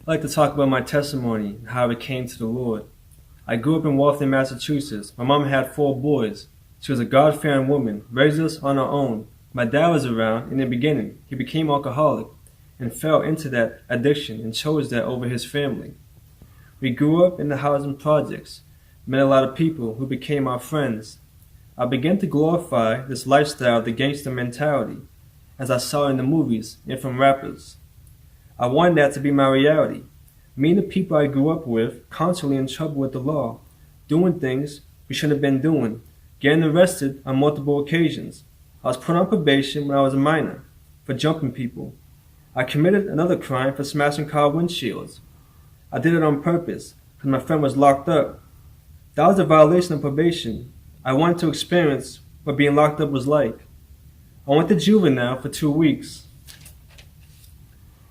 I'd like to talk about my testimony and how I came to the Lord. I grew up in Waltham, Massachusetts. My mom had 4 boys. She was a God-fearing woman, raised us on our own. My dad was around in the beginning. He became alcoholic and fell into that addiction and chose that over his family. We grew up in the housing projects, met a lot of people who became our friends. I began to glorify this lifestyle of the gangster mentality, as I saw in the movies and from rappers. I wanted that to be my reality. Me and the people I grew up with constantly in trouble with the law, doing things we shouldn't have been doing, getting arrested on multiple occasions. I was put on probation when I was a minor for jumping people. I committed another crime for smashing car windshields. I did it on purpose because my friend was locked up. That was a violation of probation. I wanted to experience what being locked up was like. I went to juvenile for 2 weeks.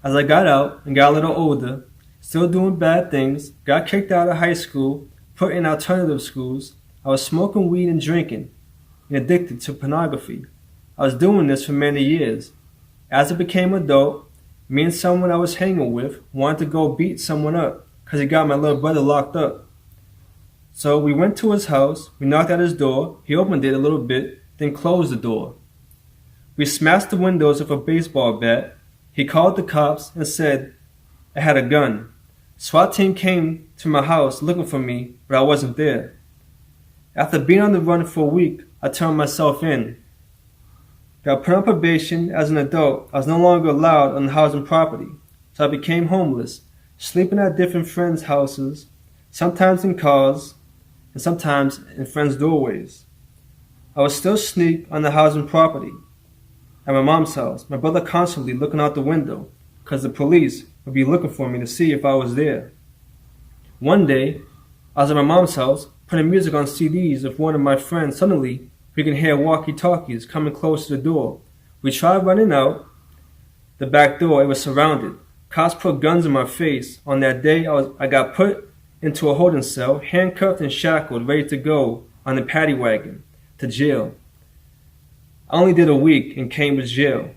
As I got out and got a little older, still doing bad things, got kicked out of high school, put in alternative schools, I was smoking weed and drinking, and addicted to pornography. I was doing this for many years. As I became adult, me and someone I was hanging with wanted to go beat someone up because he got my little brother locked up. So we went to his house, we knocked at his door, he opened it a little bit, then closed the door. We smashed the windows with a baseball bat. He called the cops and said I had a gun. SWAT team came to my house looking for me, but I wasn't there. After being on the run for a week, I turned myself in. Got put on probation as an adult. I was no longer allowed on the housing property, so I became homeless, sleeping at different friends' houses, sometimes in cars, and sometimes in friends' doorways. I would still sneak on the housing property. At my mom's house, my brother constantly looking out the window, because the police would be looking for me to see if I was there. One day, I was at my mom's house, putting music on CDs with one of my friends. Suddenly, we can hear walkie-talkies coming close to the door. We tried running out the back door. It was surrounded. Cops put guns in my face. On that day, I got put into a holding cell, handcuffed and shackled, ready to go on the paddy wagon to jail. I only did a week in Cambridge jail.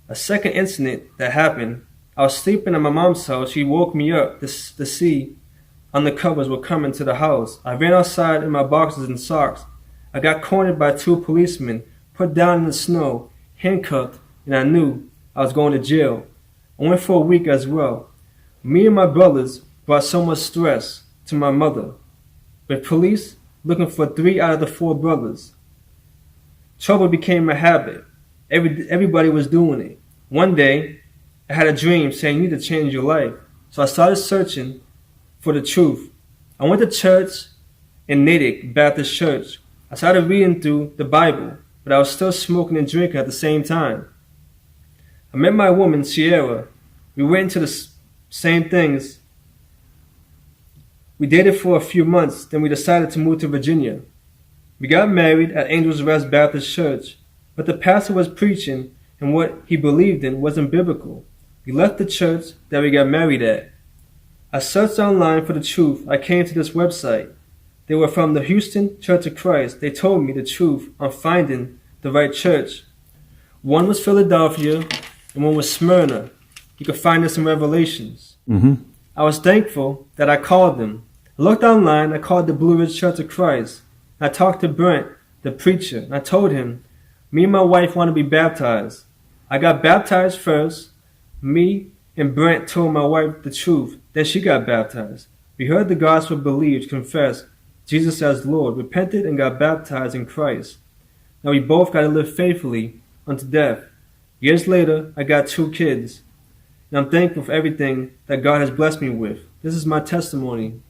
A second incident that happened, I was sleeping at my mom's house. She woke me up to see undercovers were coming to the house. I ran outside in my boxers and socks. I got cornered by 2 policemen, put down in the snow, handcuffed, and I knew I was going to jail. I went for a week as well. Me and my brothers brought so much stress to my mother, with police looking for 3 out of the 4 brothers. Trouble became a habit. Everybody was doing it. One day, I had a dream saying you need to change your life. So I started searching for the truth. I went to church in Natick Baptist Church. I started reading through the Bible, but I was still smoking and drinking at the same time. I met my woman, Sierra. We went into the same things. We dated for a few months, then we decided to move to Virginia. We got married at Angels Rest Baptist Church, but the pastor was preaching and what he believed in wasn't biblical. We left the church that we got married at. I searched online for the truth. I came to this website. They were from the Houston Church of Christ. They told me the truth on finding the right church. One was Philadelphia and one was Smyrna. You can find this in Revelations. I was thankful that I called them. I looked online. I called the Blue Ridge Church of Christ. I talked to Brent, the preacher, and I told him, me and my wife want to be baptized. I got baptized first. Me and Brent told my wife the truth. Then she got baptized. We heard the gospel, believed, confessed Jesus as Lord, repented, and got baptized in Christ. Now we both got to live faithfully unto death. Years later, I got 2 kids. And I'm thankful for everything that God has blessed me with. This is my testimony.